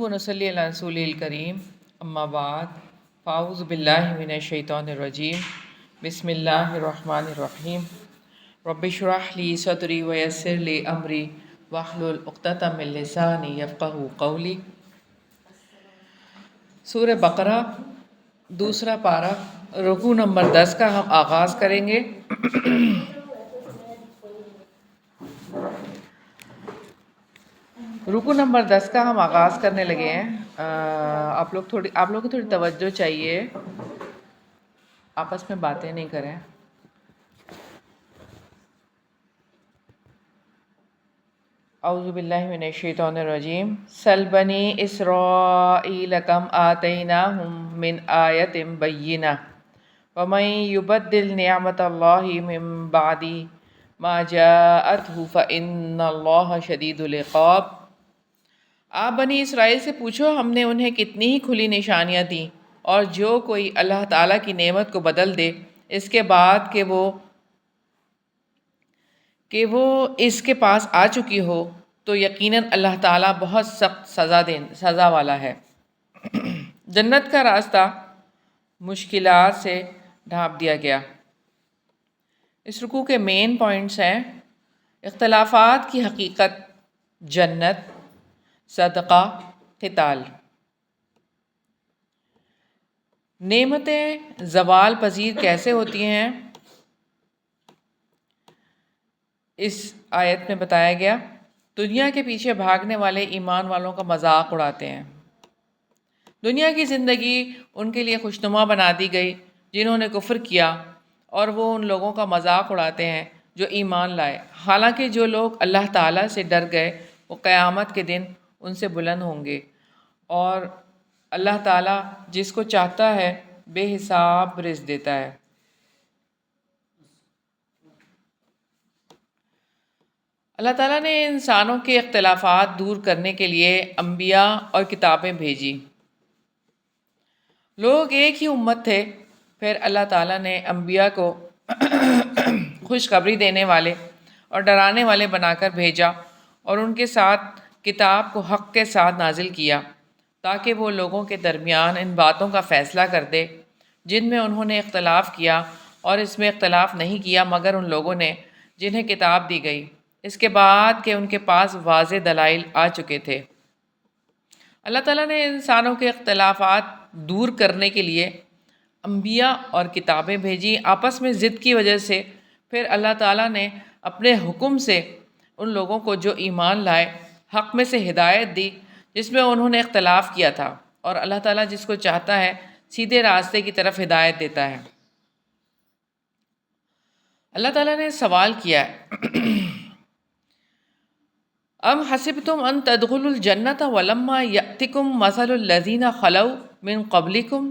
و نصلی علی رسول الکریم اما بعد فاعوذ باللہ من الشیطان الرجیم بسم اللہ الرحمن الرحیم رب اشرح لی صدری ویسر لی امری واحلل عقدۃ من لسانی یفقہوا قولی۔ سورہ بقرہ دوسرا پارہ رکوع نمبر 10 کا ہم آغاز کریں گے۔ رکوع نمبر 10 کا ہم آغاز کرنے لگے ہیں۔ آپ لوگوں کو تھوڑی توجہ چاہیے، آپس میں باتیں نہیں کریں۔ اعوذ باللہ من الشیطان الرجیم سل بنی اسرائیل کم آتیناہم من آیت بینہ ومن یبدل نعمت اللہ من بعد ما جاءتہ فإن اللہ شدید العقاب۔ آپ بنی اسرائیل سے پوچھو ہم نے انہیں کتنی ہی کھلی نشانیاں دیں، اور جو کوئی اللہ تعالیٰ کی نعمت کو بدل دے اس کے بعد کہ وہ اس کے پاس آ چکی ہو تو یقیناً اللہ تعالیٰ بہت سخت سزا والا ہے۔ جنت کا راستہ مشکلات سے ڈھانپ دیا گیا۔ اس رکوع کے مین پوائنٹس ہیں: اختلافات کی حقیقت، جنت، صدقہ، قتال۔ نعمتیں زوال پذیر کیسے ہوتی ہیں اس آیت میں بتایا گیا۔ دنیا کے پیچھے بھاگنے والے ایمان والوں کا مذاق اڑاتے ہیں۔ دنیا کی زندگی ان کے لیے خوشنما بنا دی گئی جنہوں نے کفر کیا، اور وہ ان لوگوں کا مذاق اڑاتے ہیں جو ایمان لائے۔ حالانکہ جو لوگ اللہ تعالیٰ سے ڈر گئے وہ قیامت کے دن ان سے بلند ہوں گے، اور اللہ تعالیٰ جس کو چاہتا ہے بے حساب رزق دیتا ہے۔ اللہ تعالیٰ نے انسانوں کے اختلافات دور کرنے کے لیے انبیاء اور کتابیں بھیجی۔ لوگ ایک ہی امت تھے، پھر اللہ تعالیٰ نے انبیاء کو خوشخبری دینے والے اور ڈرانے والے بنا کر بھیجا، اور ان کے ساتھ کتاب کو حق کے ساتھ نازل کیا تاکہ وہ لوگوں کے درمیان ان باتوں کا فیصلہ کر دے جن میں انہوں نے اختلاف کیا، اور اس میں اختلاف نہیں کیا مگر ان لوگوں نے جنہیں کتاب دی گئی اس کے بعد کہ ان کے پاس واضح دلائل آ چکے تھے۔ اللہ تعالیٰ نے انسانوں کے اختلافات دور کرنے کے لیے انبیاء اور کتابیں بھیجی۔ آپس میں ضد کی وجہ سے پھر اللہ تعالیٰ نے اپنے حکم سے ان لوگوں کو جو ایمان لائے حق میں سے ہدایت دی جس میں انہوں نے اختلاف کیا تھا، اور اللہ تعالیٰ جس کو چاہتا ہے سیدھے راستے کی طرف ہدایت دیتا ہے۔ اللہ تعالیٰ نے سوال کیا ہے ام حسبتم ان تدخلوا الجنة ولما يأتكم مثل الذين خلوا من قبلكم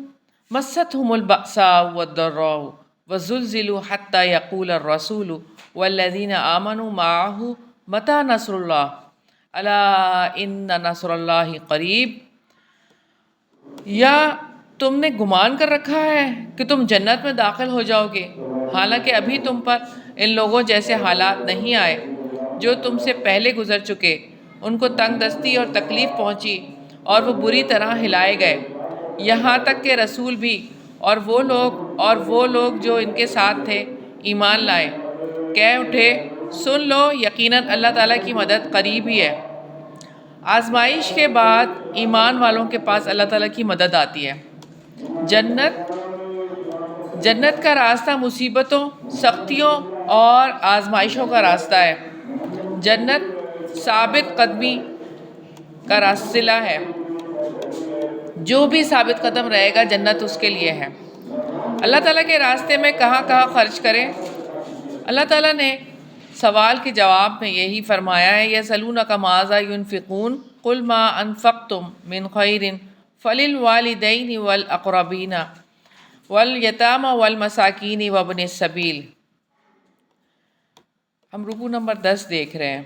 مستهم البأساء والضراء وزلزلوا حتى يقول الرسول والذين آمنوا معه متى نصر الله ألا إن نصر الله قریب۔ یا تم نے گمان کر رکھا ہے کہ تم جنت میں داخل ہو جاؤ گے، حالانکہ ابھی تم پر ان لوگوں جیسے حالات نہیں آئے جو تم سے پہلے گزر چکے۔ ان کو تنگ دستی اور تکلیف پہنچی اور وہ بری طرح ہلائے گئے، یہاں تک کہ رسول بھی اور وہ لوگ جو ان کے ساتھ تھے ایمان لائے، کہہ اٹھے سن لو یقیناً اللہ تعالیٰ کی مدد قریب ہی ہے۔ آزمائش کے بعد ایمان والوں کے پاس اللہ تعالیٰ کی مدد آتی ہے۔ جنت کا راستہ مصیبتوں، سختیوں اور آزمائشوں کا راستہ ہے۔ جنت ثابت قدمی کا راستہ ہے، جو بھی ثابت قدم رہے گا جنت اس کے لیے ہے۔ اللہ تعالیٰ کے راستے میں کہاں کہاں خرچ کریں؟ اللہ تعالیٰ نے سوال کے جواب میں یہی فرمایا ہے یسألونک ماذا ينفقون قل ما انفقتم من خیر فللوالدین والاقربین والیتامی والمساکین وابن السبیل۔ ہم رکوع نمبر 10 دیکھ رہے ہیں،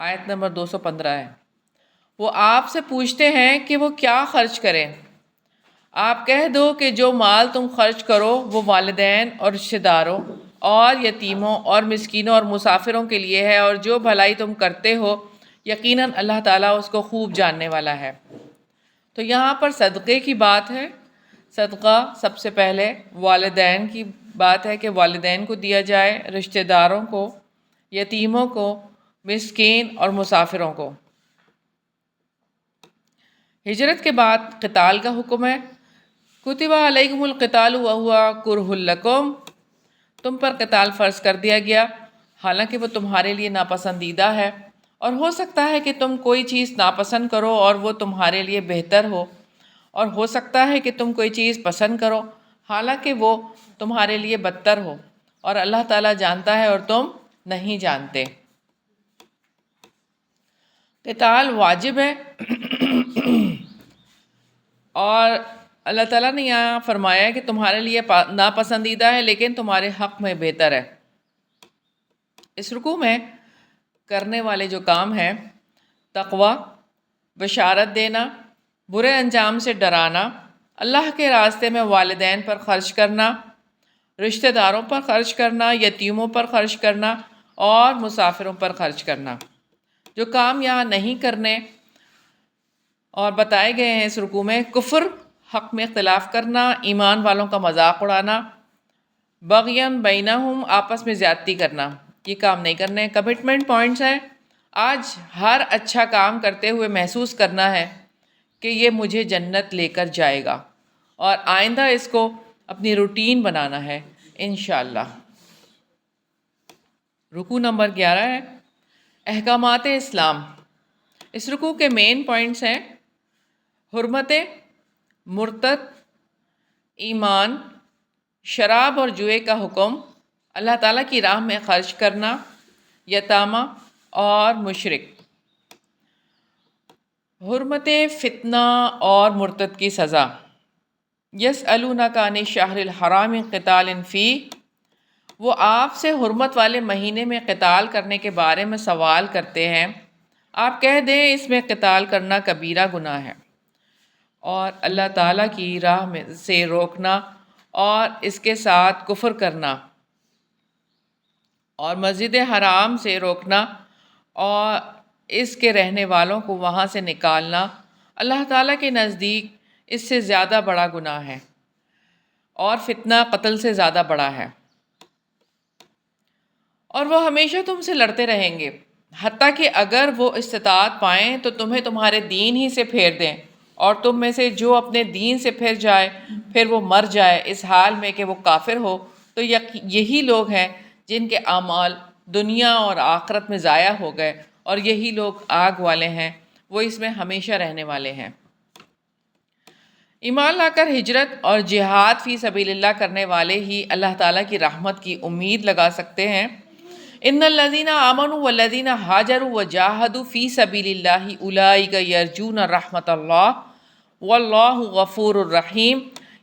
آیت نمبر 215 ہے۔ وہ آپ سے پوچھتے ہیں کہ وہ کیا خرچ کریں؟ آپ کہہ دو کہ جو مال تم خرچ کرو وہ والدین اور رشتہ داروں اور یتیموں اور مسکینوں اور مسافروں کے لیے ہے، اور جو بھلائی تم کرتے ہو یقیناً اللہ تعالیٰ اس کو خوب جاننے والا ہے۔ تو یہاں پر صدقے کی بات ہے۔ صدقہ سب سے پہلے والدین کی بات ہے کہ والدین کو دیا جائے، رشتہ داروں کو، یتیموں کو، مسکین اور مسافروں کو۔ ہجرت کے بعد قتال کا حکم ہے۔ کتب علیکم القتال وہو کرہ لکم، تم پر قتال فرض کر دیا گیا حالانکہ وہ تمہارے لیے ناپسندیدہ ہے، اور ہو سکتا ہے کہ تم کوئی چیز ناپسند کرو اور وہ تمہارے لیے بہتر ہو، اور ہو سکتا ہے کہ تم کوئی چیز پسند کرو حالانکہ وہ تمہارے لیے بدتر ہو، اور اللہ تعالیٰ جانتا ہے اور تم نہیں جانتے۔ قتال واجب ہے، اور اللہ تعالیٰ نے یہاں فرمایا کہ تمہارے لیے ناپسندیدہ ہے لیکن تمہارے حق میں بہتر ہے۔ اس رکوع میں کرنے والے جو کام ہیں، تقوی، بشارت دینا، برے انجام سے ڈرانا، اللہ کے راستے میں والدین پر خرچ کرنا، رشتہ داروں پر خرچ کرنا، یتیموں پر خرچ کرنا اور مسافروں پر خرچ کرنا۔ جو کام یہاں نہیں کرنے اور بتائے گئے ہیں اس رکوع میں، کفر، حق میں اختلاف کرنا، ایمان والوں کا مذاق اڑانا، بغیاً بینہم، آپس میں زیادتی کرنا، یہ کام نہیں کرنے۔ کمٹمنٹ پوائنٹس ہیں۔ آج ہر اچھا کام کرتے ہوئے محسوس کرنا ہے کہ یہ مجھے جنت لے کر جائے گا، اور آئندہ اس کو اپنی روٹین بنانا ہے انشاءاللہ۔ رکوع نمبر 11 ہے احکامات اسلام۔ اس رکوع کے مین پوائنٹس ہیں: حرمت، مرتد، ایمان، شراب اور جوئے کا حکم، اللہ تعالیٰ کی راہ میں خرچ کرنا، یتامہ اور مشرک۔ حرمت، فتنہ اور مرتد کی سزا۔ یسألونک عن الشہر الحرام قتال فیہ، وہ آپ سے حرمت والے مہینے میں قتال کرنے کے بارے میں سوال کرتے ہیں، آپ کہہ دیں اس میں قتال کرنا کبیرہ گناہ ہے، اور اللہ تعالیٰ کی راہ میں سے روکنا اور اس کے ساتھ کفر کرنا اور مسجد حرام سے روکنا اور اس کے رہنے والوں کو وہاں سے نکالنا اللہ تعالیٰ کے نزدیک اس سے زیادہ بڑا گناہ ہے، اور فتنہ قتل سے زیادہ بڑا ہے، اور وہ ہمیشہ تم سے لڑتے رہیں گے حتیٰ کہ اگر وہ استطاعت پائیں تو تمہیں تمہارے دین ہی سے پھیر دیں، اور تم میں سے جو اپنے دین سے پھر جائے پھر وہ مر جائے اس حال میں کہ وہ کافر ہو، تو یہی لوگ ہیں جن کے اعمال دنیا اور آخرت میں ضائع ہو گئے، اور یہی لوگ آگ والے ہیں، وہ اس میں ہمیشہ رہنے والے ہیں۔ ایمان لا کر ہجرت اور جہاد فی سبیل اللہ کرنے والے ہی اللہ تعالیٰ کی رحمت کی امید لگا سکتے ہیں۔ ان الذین آمنوا والذین ہاجروا وجاہدوا فی سبیل اللہ اولئک یرجون رحمت اللہ واللہ غفور الرحیم،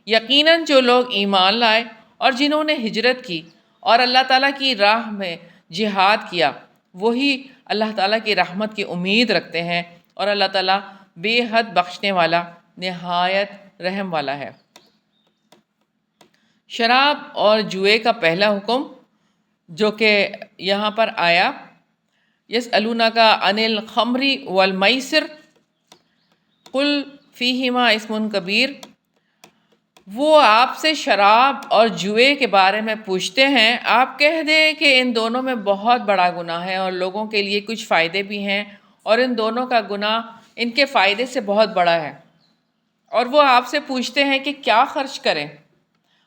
یقیناً جو لوگ ایمان لائے اور جنہوں نے ہجرت کی اور اللہ تعالیٰ کی راہ میں جہاد کیا، وہی اللہ تعالیٰ کی رحمت کی امید رکھتے ہیں، اور اللہ تعالیٰ بے حد بخشنے والا، نہایت رحم والا ہے۔ شراب اور جوئے کا پہلا حکم جو کہ یہاں پر آیا، یسألونک عن الخمر والمیسر قل فیہما اسم کبیر، وہ آپ سے شراب اور جوئے کے بارے میں پوچھتے ہیں، آپ کہہ دیں کہ ان دونوں میں بہت بڑا گناہ ہے اور لوگوں کے لیے کچھ فائدے بھی ہیں، اور ان دونوں کا گناہ ان کے فائدے سے بہت بڑا ہے، اور وہ آپ سے پوچھتے ہیں کہ کیا خرچ کریں،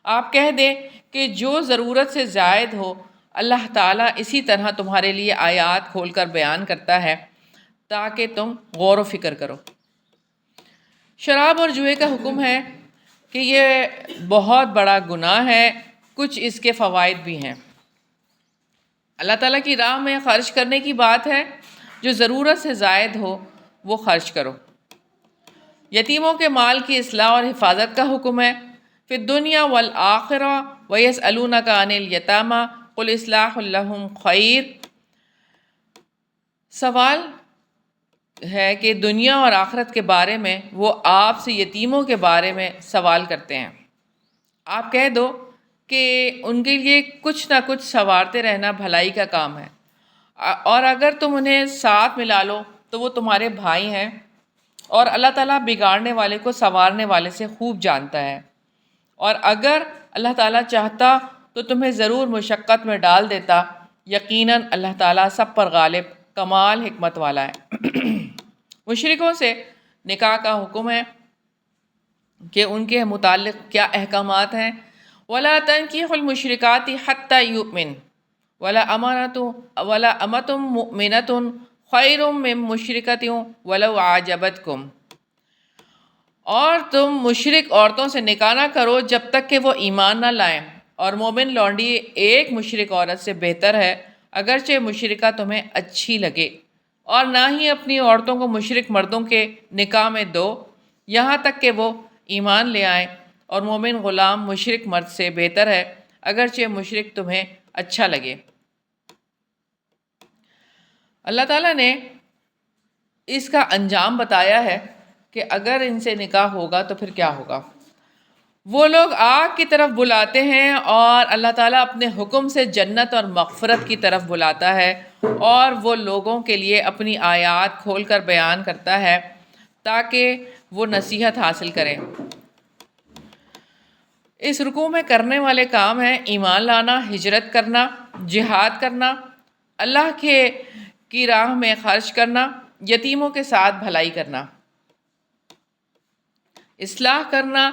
آپ کہہ دیں کہ جو ضرورت سے زائد ہو۔ اللہ تعالیٰ اسی طرح تمہارے لیے آیات کھول کر بیان کرتا ہے تاکہ تم غور و فکر کرو۔ شراب اور جوئے کا حکم ہے کہ یہ بہت بڑا گناہ ہے، کچھ اس کے فوائد بھی ہیں۔ اللہ تعالیٰ کی راہ میں خرچ کرنے کی بات ہے، جو ضرورت سے زائد ہو وہ خرچ کرو۔ یتیموں کے مال کی اصلاح اور حفاظت کا حکم ہے، فی الدنیا والآخرہ ویسألونک عن الیتامی قل اصلاح لہم خیر، سوال ہے کہ دنیا اور آخرت کے بارے میں وہ آپ سے یتیموں کے بارے میں سوال کرتے ہیں، آپ کہہ دو کہ ان کے لیے کچھ نہ کچھ سنوارتے رہنا بھلائی کا کام ہے، اور اگر تم انہیں ساتھ ملا لو تو وہ تمہارے بھائی ہیں، اور اللہ تعالیٰ بگاڑنے والے کو سنوارنے والے سے خوب جانتا ہے، اور اگر اللہ تعالیٰ چاہتا تو تمہیں ضرور مشقت میں ڈال دیتا، یقیناً اللہ تعالیٰ سب پر غالب کمال حکمت والا ہے۔ مشرکوں سے نکاح کا حکم ہے کہ ان کے متعلق کیا احکامات ہیں۔ وَلَا تَنْكِحُوا الْمُشْرِكَاتِ حَتَّى يُؤْمِنْ وَلَا أَمَةٌ مُؤْمِنَةٌ خَيْرٌ مِّن مُشْرِكَةٍ وَلَوْ أَعْجَبَتْكُمْ، اور تم مشرک عورتوں سے نکاح نہ کرو جب تک کہ وہ ایمان نہ لائیں، اور مومن لونڈی ایک مشرک عورت سے بہتر ہے اگرچہ مشرکہ تمہیں اچھی لگے، اور نہ ہی اپنی عورتوں کو مشرک مردوں کے نکاح میں دو یہاں تک کہ وہ ایمان لے آئیں، اور مومن غلام مشرک مرد سے بہتر ہے اگرچہ مشرک تمہیں اچھا لگے۔ اللہ تعالیٰ نے اس کا انجام بتایا ہے کہ اگر ان سے نکاح ہوگا تو پھر کیا ہوگا۔ وہ لوگ آگ کی طرف بلاتے ہیں، اور اللہ تعالیٰ اپنے حکم سے جنت اور مغفرت کی طرف بلاتا ہے، اور وہ لوگوں کے لیے اپنی آیات کھول کر بیان کرتا ہے تاکہ وہ نصیحت حاصل کریں۔ اس رکوع میں کرنے والے کام ہیں ایمان لانا، ہجرت کرنا، جہاد کرنا، اللہ کی راہ میں خرچ کرنا، یتیموں کے ساتھ بھلائی کرنا، اصلاح کرنا،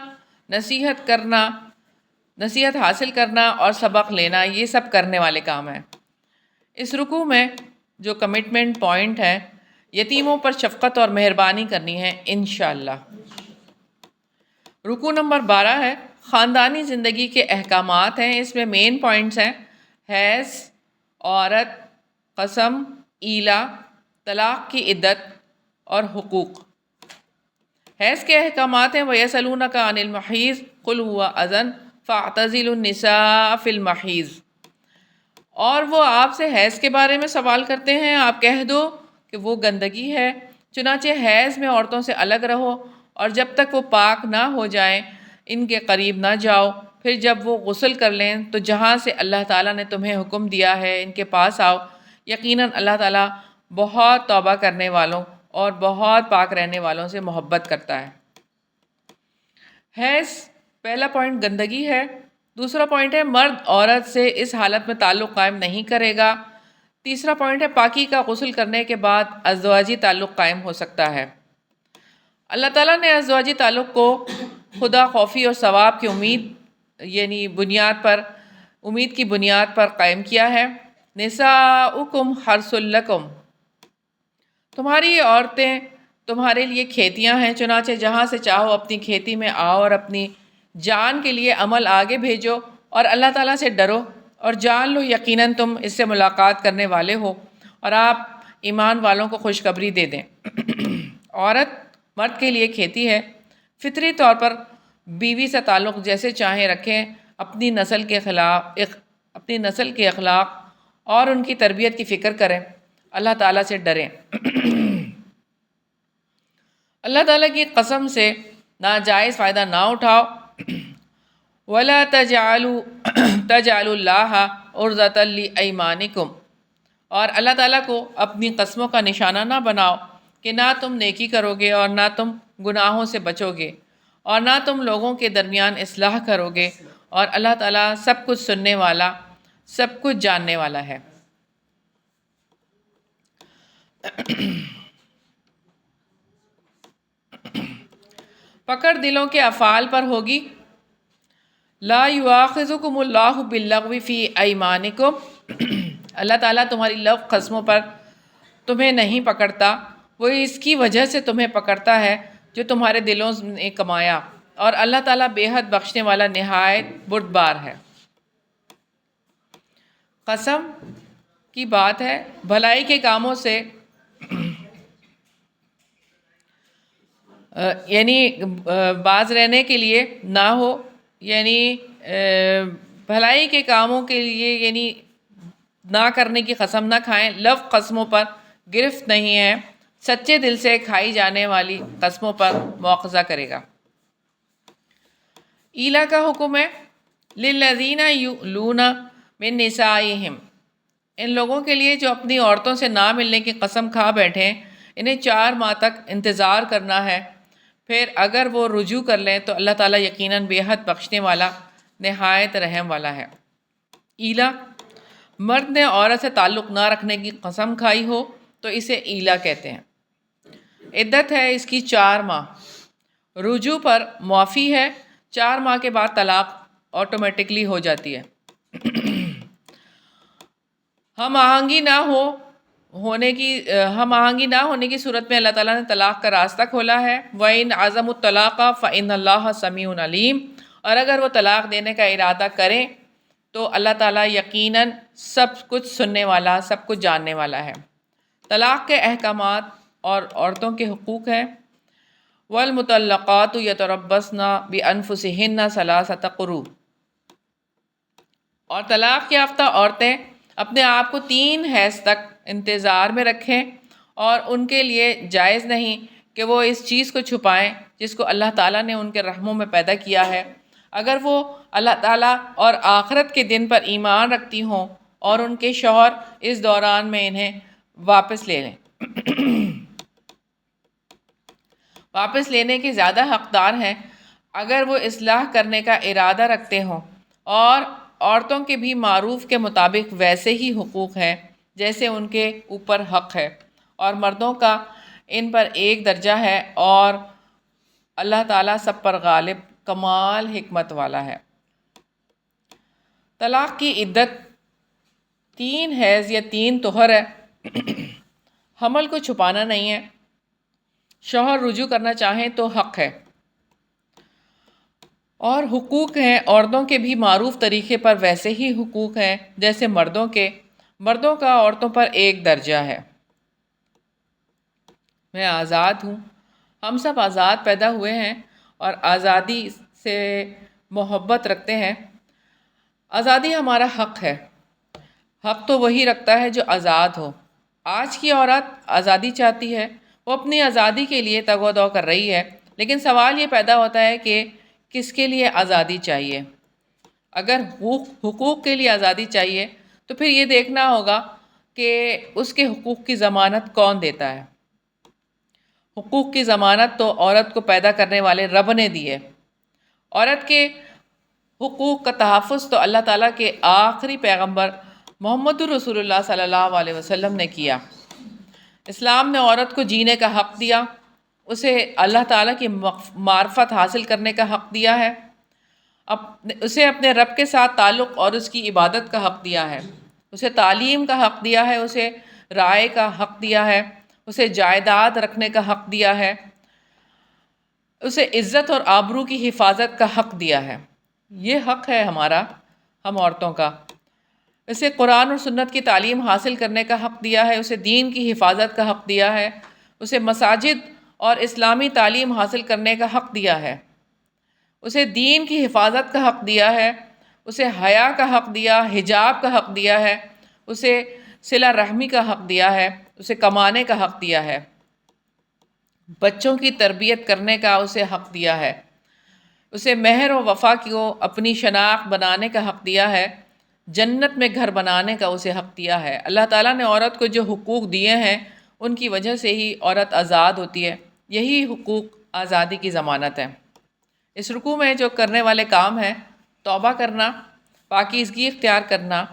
نصیحت حاصل کرنا اور سبق لینا، یہ سب کرنے والے کام ہیں۔ اس رکوع میں جو کمٹمنٹ پوائنٹ ہے، یتیموں پر شفقت اور مہربانی کرنی ہے انشاءاللہ۔ رکوع نمبر 12 ہے، خاندانی زندگی کے احکامات ہیں۔ اس میں مین پوائنٹس ہیں: حیض، عورت، قسم، ایلا، طلاق کی عدت اور حقوق۔ حیض کے احکامات ہیں: وَيَسْأَلُونَكَ عَنِ الْمَحِيضِ قُلْ هُوَ أَذًى فَاعْتَزِلُوا النِّسَاءَ فِي الْمَحِيضِ، اور وہ آپ سے حیض کے بارے میں سوال کرتے ہیں، آپ کہہ دو کہ وہ گندگی ہے، چنانچہ حیض میں عورتوں سے الگ رہو، اور جب تک وہ پاک نہ ہو جائیں ان کے قریب نہ جاؤ، پھر جب وہ غسل کر لیں تو جہاں سے اللہ تعالیٰ نے تمہیں حکم دیا ہے ان کے پاس آؤ، یقیناً اللہ تعالیٰ بہت توبہ کرنے والوں اور بہت پاک رہنے والوں سے محبت کرتا ہے۔ حیض پہلا پوائنٹ گندگی ہے۔ دوسرا پوائنٹ ہے مرد عورت سے اس حالت میں تعلق قائم نہیں کرے گا۔ تیسرا پوائنٹ ہے پاکی کا غسل کرنے کے بعد ازدواجی تعلق قائم ہو سکتا ہے۔ اللہ تعالیٰ نے ازدواجی تعلق کو خدا خوفی اور ثواب کی امید کی بنیاد پر قائم کیا ہے۔ نساؤکم حرث لکم، تمہاری عورتیں تمہارے لیے کھیتیاں ہیں، چنانچہ جہاں سے چاہو اپنی کھیتی میں آؤ، اور اپنی جان کے لیے عمل آگے بھیجو، اور اللہ تعالیٰ سے ڈرو، اور جان لو یقیناً تم اس سے ملاقات کرنے والے ہو، اور آپ ایمان والوں کو خوشخبری دے دیں۔ عورت مرد کے لیے کھیتی ہے، فطری طور پر بیوی سے تعلق جیسے چاہیں رکھیں، اپنی نسل کے اخلاق اور ان کی تربیت کی فکر کریں، اللہ تعالیٰ سے ڈریں۔ اللہ تعالیٰ کی قسم سے ناجائز فائدہ نہ اٹھاؤ۔ وَلَا تَجْعَلُوا اللَّهَ عُرْضَةً لِأَيْمَانِكُمْ، اور اللہ تعالیٰ کو اپنی قسموں کا نشانہ نہ بناؤ کہ نہ تم نیکی کرو گے اور نہ تم گناہوں سے بچو گے، اور نہ تم لوگوں کے درمیان اصلاح کرو گے، اور اللہ تعالیٰ سب کچھ سننے والا، سب کچھ جاننے والا ہے۔ پکڑ دلوں کے افعال پر ہوگی۔ لا یؤاخذکم اللہ باللغو فی ایمانکم، اللہ تعالیٰ تمہاری لغو قسموں پر تمہیں نہیں پکڑتا، وہ اس کی وجہ سے تمہیں پکڑتا ہے جو تمہارے دلوں نے کمایا، اور اللہ تعالیٰ بے حد بخشنے والا نہایت بردبار ہے۔ قسم کی بات ہے بھلائی کے کاموں سے، یعنی باز رہنے کے لیے نہ ہو، یعنی بھلائی کے کاموں کے لیے یعنی نہ کرنے کی قسم نہ کھائیں۔ لفظ قسموں پر گرفت نہیں ہے، سچے دل سے کھائی جانے والی قسموں پر مواخذہ کرے گا۔ ایلا کا حکم ہے للذین یؤلون من نسائہم، ان لوگوں کے لیے جو اپنی عورتوں سے نہ ملنے کی قسم کھا بیٹھیں، انہیں 4 ماہ تک انتظار کرنا ہے، پھر اگر وہ رجوع کر لیں تو اللہ تعالیٰ یقیناً بے حد بخشنے والا، نہایت رحم والا ہے۔ ایلا، مرد نے عورت سے تعلق نہ رکھنے کی قسم کھائی ہو تو اسے ایلا کہتے ہیں۔ عدت ہے اس کی 4 ماہ، رجوع پر معافی ہے، 4 ماہ کے بعد طلاق آٹومیٹکلی ہو جاتی ہے۔ ہم آہنگی نہ ہونے کی صورت میں اللہ تعالیٰ نے طلاق کا راستہ کھولا ہے۔ وَإِنْ عَزَمُوا الطَّلَاقَ فَإِنَّ اللَّهَ سَمِيعٌ عَلِيمٌ، اور اگر وہ طلاق دینے کا ارادہ کریں تو اللہ تعالیٰ یقیناً سب کچھ سننے والا، سب کچھ جاننے والا ہے۔ طلاق کے احکامات اور عورتوں کے حقوق ہیں۔ وَالْمُطَلَّقَاتُ يَتَرَبَّصْنَ بِأَنفُسِهِنَّ ثَلَاثَةَ قُرُوءٍ، اور طلاق یافتہ عورتیں اپنے آپ کو 3 حیض تک انتظار میں رکھیں، اور ان کے لیے جائز نہیں کہ وہ اس چیز کو چھپائیں جس کو اللہ تعالیٰ نے ان کے رحموں میں پیدا کیا ہے، اگر وہ اللہ تعالیٰ اور آخرت کے دن پر ایمان رکھتی ہوں اور ان کے شوہر اس دوران میں انہیں واپس لے لیں۔ واپس لینے کے زیادہ حقدار ہیں اگر وہ اصلاح کرنے کا ارادہ رکھتے ہوں، اور عورتوں کے بھی معروف کے مطابق ویسے ہی حقوق ہیں جیسے ان کے اوپر حق ہے، اور مردوں کا ان پر ایک درجہ ہے، اور اللہ تعالیٰ سب پر غالب کمال حکمت والا ہے۔ طلاق کی عدت 3 حیض یا 3 طہر ہے۔ حمل کو چھپانا نہیں ہے، شوہر رجوع کرنا چاہیں تو حق ہے، اور حقوق ہیں عورتوں کے بھی معروف طریقے پر ویسے ہی حقوق ہیں جیسے مردوں کے۔ مردوں کا عورتوں پر ایک درجہ ہے۔ میں آزاد ہوں، ہم سب آزاد پیدا ہوئے ہیں اور آزادی سے محبت رکھتے ہیں۔ آزادی ہمارا حق ہے، حق تو وہی رکھتا ہے جو آزاد ہو۔ آج کی عورت آزادی چاہتی ہے، وہ اپنی آزادی کے لیے تگ و دو کر رہی ہے، لیکن سوال یہ پیدا ہوتا ہے کہ کس کے لیے آزادی چاہیے؟ اگر حقوق کے لیے آزادی چاہیے تو پھر یہ دیکھنا ہوگا کہ اس کے حقوق کی ضمانت کون دیتا ہے۔ حقوق کی ضمانت تو عورت کو پیدا کرنے والے رب نے دی ہے۔ عورت کے حقوق کا تحفظ تو اللہ تعالیٰ کے آخری پیغمبر محمد رسول اللہ صلی اللہ علیہ وسلم نے کیا۔ اسلام نے عورت کو جینے کا حق دیا، اسے اللہ تعالیٰ کی معرفت حاصل کرنے کا حق دیا ہے، اسے اپنے رب کے ساتھ تعلق اور اس کی عبادت کا حق دیا ہے، اسے تعلیم کا حق دیا ہے، اسے رائے کا حق دیا ہے، اسے جائیداد رکھنے کا حق دیا ہے، اسے عزت اور آبرو کی حفاظت کا حق دیا ہے۔ یہ حق ہے ہمارا، ہم عورتوں کا۔ اسے قرآن اور سنت کی تعلیم حاصل کرنے کا حق دیا ہے، اسے دین کی حفاظت کا حق دیا ہے، اسے مساجد اور اسلامی تعلیم حاصل کرنے کا حق دیا ہے، اسے دین کی حفاظت کا حق دیا ہے، اسے حیا کا حق دیا، حجاب کا حق دیا ہے، اسے صلہ رحمی کا حق دیا ہے، اسے کمانے کا حق دیا ہے، بچوں کی تربیت کرنے کا اسے حق دیا ہے، اسے مہر و وفا کو اپنی شناخت بنانے کا حق دیا ہے، جنت میں گھر بنانے کا اسے حق دیا ہے۔ اللہ تعالیٰ نے عورت کو جو حقوق دیے ہیں ان کی وجہ سے ہی عورت آزاد ہوتی ہے، یہی حقوق آزادی کی ضمانت ہے۔ اس رکوع میں جو کرنے والے کام ہیں، توبہ کرنا، پاکیزگی اختیار کرنا،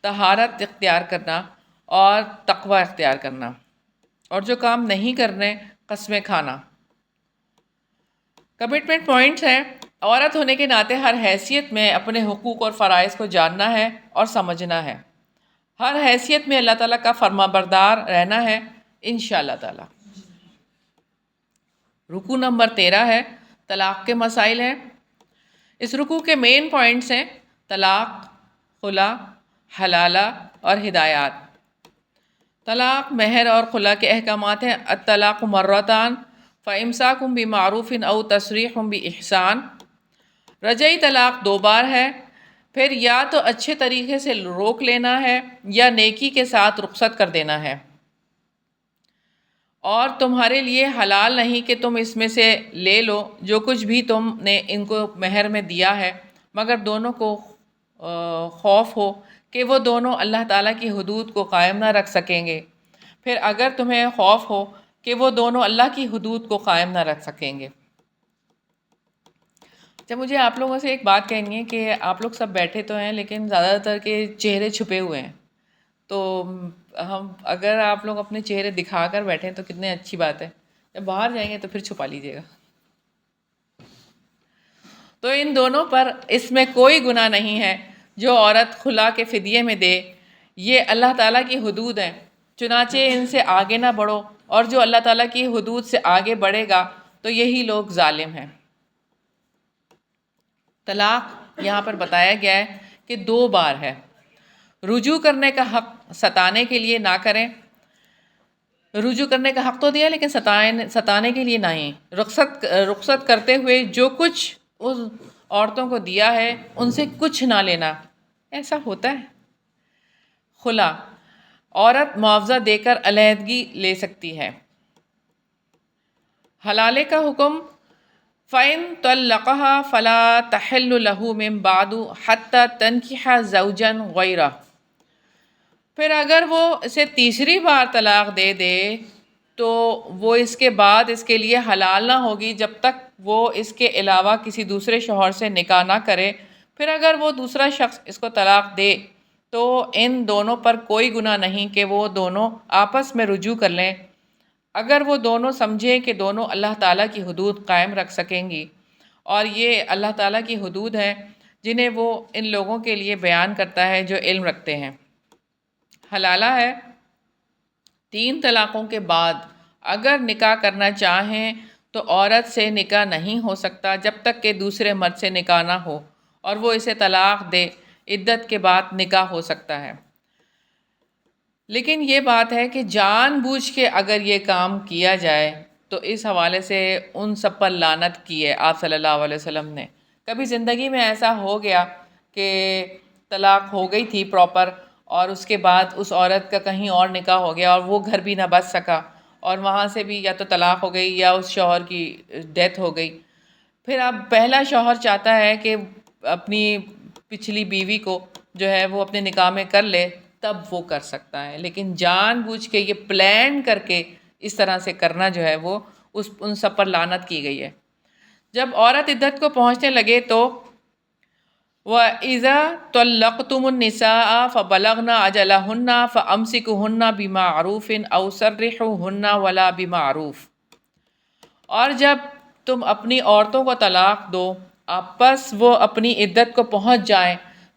طہارت اختیار کرنا اور تقوی اختیار کرنا، اور جو کام نہیں کرنے، قسمیں کھانا۔ کمٹمنٹ پوائنٹس ہیں۔ عورت ہونے کے ناطے ہر حیثیت میں اپنے حقوق اور فرائض کو جاننا ہے اور سمجھنا ہے، ہر حیثیت میں اللہ تعالیٰ کا فرما بردار رہنا ہے انشاءاللہ تعالیٰ۔ رکوع نمبر 13 ہے، طلاق کے مسائل ہیں۔ اس رکوع کے مین پوائنٹس ہیں طلاق، خلا، حلالہ اور ہدایات۔ طلاق، مہر اور خلا کے احکامات ہیں۔ الطلاق مرتان فامساک بمعروف او تسریح باحسان۔ رجعی طلاق 2 بار ہے، پھر یا تو اچھے طریقے سے روک لینا ہے یا نیکی کے ساتھ رخصت کر دینا ہے، اور تمہارے لیے حلال نہیں کہ تم اس میں سے لے لو جو کچھ بھی تم نے ان کو مہر میں دیا ہے، مگر دونوں کو خوف ہو کہ وہ دونوں اللہ تعالیٰ کی حدود کو قائم نہ رکھ سکیں گے۔ پھر اگر تمہیں خوف ہو کہ وہ دونوں اللہ کی حدود کو قائم نہ رکھ سکیں گے۔ جب مجھے آپ لوگوں سے ایک بات کہنی ہے کہ آپ لوگ سب بیٹھے تو ہیں لیکن زیادہ تر کے چہرے چھپے ہوئے ہیں، تو اگر آپ لوگ اپنے چہرے دکھا کر بیٹھیں تو کتنے اچھی بات ہے، جب باہر جائیں گے تو پھر چھپا لیجیے گا۔ تو ان دونوں پر اس میں کوئی گناہ نہیں ہے جو عورت خلا کے فدیے میں دے، یہ اللہ تعالیٰ کی حدود ہیں، چنانچہ ان سے آگے نہ بڑھو، اور جو اللہ تعالیٰ کی حدود سے آگے بڑھے گا تو یہی لوگ ظالم ہیں۔ طلاق یہاں پر بتایا گیا ہے کہ 2 بار ہے۔ رجوع کرنے کا حق ستانے کے لیے نہ کریں، رجوع کرنے کا حق تو دیا لیکن ستانے کے لیے نہیں۔ رخصت کرتے ہوئے جو کچھ اس عورتوں کو دیا ہے ان سے کچھ نہ لینا، ایسا ہوتا ہے۔ خلا، عورت معاوضہ دے کر علیحدگی لے سکتی ہے۔ حلالے کا حکم، فَإِن طَلَّقَهَا فَلَا تَحِلُّ لَهُ مِن بَعْدُ حَتَّى تَنكِحَ زَوْجًا غَيْرَهُ، پھر اگر وہ اسے تیسری بار طلاق دے دے تو وہ اس کے بعد اس کے لیے حلال نہ ہوگی جب تک وہ اس کے علاوہ کسی دوسرے شوہر سے نکاح نہ کرے۔ پھر اگر وہ دوسرا شخص اس کو طلاق دے تو ان دونوں پر کوئی گناہ نہیں کہ وہ دونوں آپس میں رجوع کر لیں، اگر وہ دونوں سمجھیں کہ دونوں اللہ تعالیٰ کی حدود قائم رکھ سکیں گی، اور یہ اللہ تعالیٰ کی حدود ہیں جنہیں وہ ان لوگوں کے لیے بیان کرتا ہے جو علم رکھتے ہیں۔ حلالہ ہے، 3 طلاقوں کے بعد اگر نکاح کرنا چاہیں تو عورت سے نکاح نہیں ہو سکتا جب تک کہ دوسرے مرد سے نکاح نہ ہو، اور وہ اسے طلاق دے، عدت کے بعد نکاح ہو سکتا ہے۔ لیکن یہ بات ہے کہ جان بوجھ کے اگر یہ کام کیا جائے تو اس حوالے سے ان سب پر لعنت کی ہے آپ صلی اللہ علیہ وسلم نے۔ کبھی زندگی میں ایسا ہو گیا کہ طلاق ہو گئی تھی پراپر، اور اس کے بعد اس عورت کا کہیں اور نکاح ہو گیا اور وہ گھر بھی نہ بچ سکا، اور وہاں سے بھی یا تو طلاق ہو گئی یا اس شوہر کی ڈیتھ ہو گئی، پھر اب پہلا شوہر چاہتا ہے کہ اپنی پچھلی بیوی کو جو ہے وہ اپنے نکاح میں کر لے، تب وہ کر سکتا ہے۔ لیکن جان بوجھ کے یہ پلان کر کے اس طرح سے کرنا جو ہے وہ ان سب پر لعنت کی گئی ہے۔ جب عورت عدت کو پہنچنے لگے تو وَإِذَا طَلَّقْتُمُ النِّسَاءَ فَبَلَغْنَ أَجَلَهُنَّ فَأَمْسِكُوهُنَّ بِمَعْرُوفٍ أَوْ سَرِّحُوهُنَّ وَلَا بِمَعْرُوفٍ، اور جب تم اپنی عورتوں کو طلاق دو پس وہ اپنی عدت کو پہنچ جائیں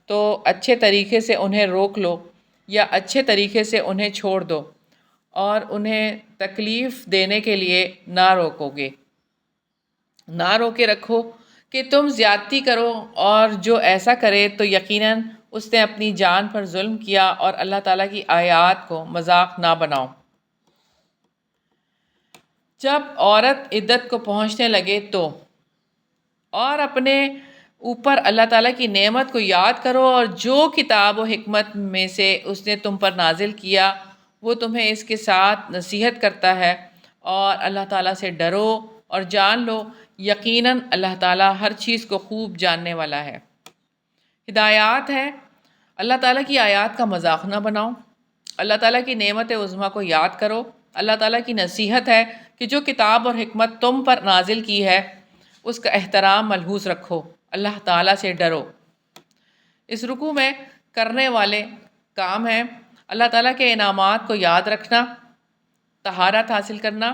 تو اچھے طریقے سے انہیں روک لو یا اچھے طریقے سے انہیں چھوڑ دو، اور انہیں تکلیف دینے کے لیے نہ روکو گے، نہ روکے رکھو کہ تم زیادتی کرو، اور جو ایسا کرے تو یقیناً اس نے اپنی جان پر ظلم کیا، اور اللہ تعالیٰ کی آیات کو مذاق نہ بناؤ۔ جب عورت عدت کو پہنچنے لگے تو اور اپنے اوپر اللہ تعالیٰ کی نعمت کو یاد کرو، اور جو کتاب و حکمت میں سے اس نے تم پر نازل کیا وہ تمہیں اس کے ساتھ نصیحت کرتا ہے، اور اللہ تعالیٰ سے ڈرو اور جان لو یقیناً اللہ تعالیٰ ہر چیز کو خوب جاننے والا ہے۔ ہدایات ہے، اللہ تعالیٰ کی آیات کا مذاق نہ بناؤ، اللہ تعالیٰ کی نعمت عظمیٰ کو یاد کرو، اللہ تعالیٰ کی نصیحت ہے کہ جو کتاب اور حکمت تم پر نازل کی ہے اس کا احترام ملحوظ رکھو، اللہ تعالیٰ سے ڈرو۔ اس رکوع میں کرنے والے کام ہیں اللہ تعالیٰ کے انعامات کو یاد رکھنا، طہارت حاصل کرنا،